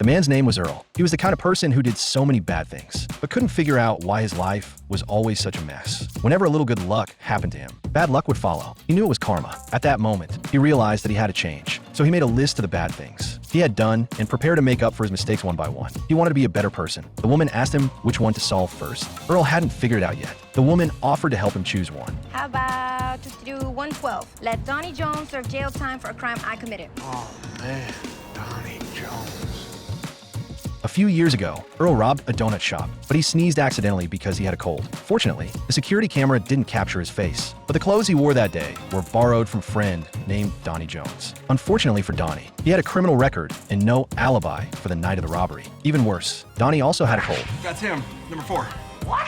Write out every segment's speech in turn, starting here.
man's name was Earl. He was the kind of person who did so many bad things, but couldn't figure out why his life was always such a mess. Whenever a little good luck happened to him, bad luck would follow. He knew it was karma. At that moment, he realized that he had to change. So he made a list of the bad things he had done and prepared to make up for his mistakes one by one. He wanted to be a better person. The woman asked him which one to solve first. Earl hadn't figured it out yet. The woman offered to help him choose one. How about just to do 112? Let Donnie Jones serve jail time for a crime I committed. Oh, man. Donnie Jones. A few years ago, Earl robbed a donut shop, but he sneezed accidentally because he had a cold. Fortunately, the security camera didn't capture his face, but the clothes he wore that day were borrowed from a friend named Donnie Jones. Unfortunately for Donnie, he had a criminal record and no alibi for the night of the robbery. Even worse, Donnie also had a cold. That's him, number 4. What?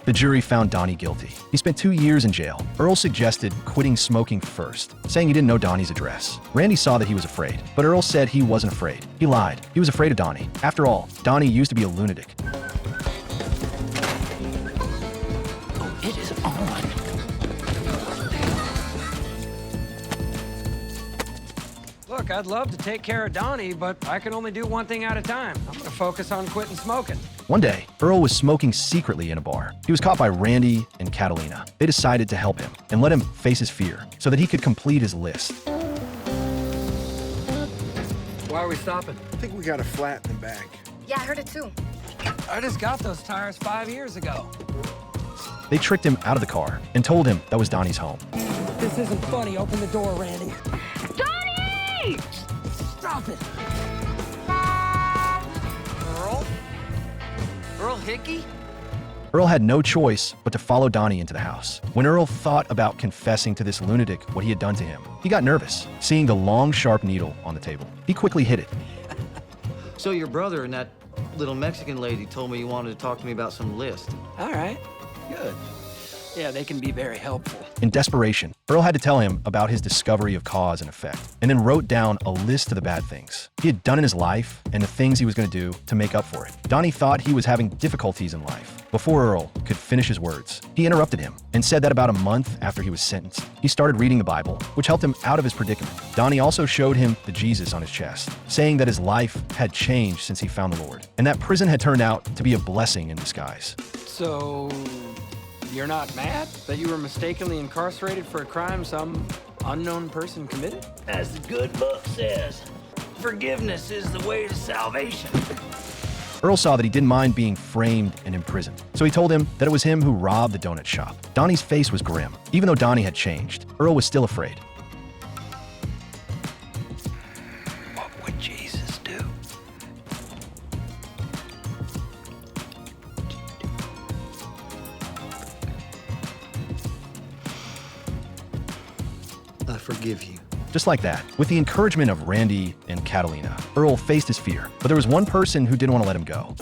The jury found Donnie guilty. He spent 2 years in jail. Earl suggested quitting smoking first, saying he didn't know Donnie's address. Randy saw that he was afraid, but Earl said he wasn't afraid. He lied. He was afraid of Donnie. After all, Donnie used to be a lunatic. Oh, it is on. Look, I'd love to take care of Donnie, but I can only do one thing at a time. I'm gonna focus on quitting smoking. One day, Earl was smoking secretly in a bar. He was caught by Randy and Catalina. They decided to help him and let him face his fear so that he could complete his list. Why are we stopping? I think we got a flat in the back. Yeah, I heard it too. I just got those tires 5 years ago. They tricked him out of the car and told him that was Donnie's home. This isn't funny. Open the door, Randy. Donnie! Stop it. Earl Hickey? Earl had no choice but to follow Donnie into the house. When Earl thought about confessing to this lunatic what he had done to him, he got nervous, seeing the long, sharp needle on the table. He quickly hid it. So your brother and that little Mexican lady told me you wanted to talk to me about some list. All right. Good. Yeah, they can be very helpful. In desperation, Earl had to tell him about his discovery of cause and effect, and then wrote down a list of the bad things he had done in his life and the things he was going to do to make up for it. Donnie thought he was having difficulties in life. Before Earl could finish his words, he interrupted him and said that about a month after he was sentenced, he started reading the Bible, which helped him out of his predicament. Donnie also showed him the Jesus on his chest, saying that his life had changed since he found the Lord, and that prison had turned out to be a blessing in disguise. So, you're not mad that you were mistakenly incarcerated for a crime some unknown person committed? As the good book says, forgiveness is the way to salvation. Earl saw that he didn't mind being framed and imprisoned, so he told him that it was him who robbed the donut shop. Donnie's face was grim. Even though Donnie had changed, Earl was still afraid. What would Jesus do? I forgive you. Just like that, with the encouragement of Randy and Catalina, Earl faced his fear, but there was one person who didn't want to let him go.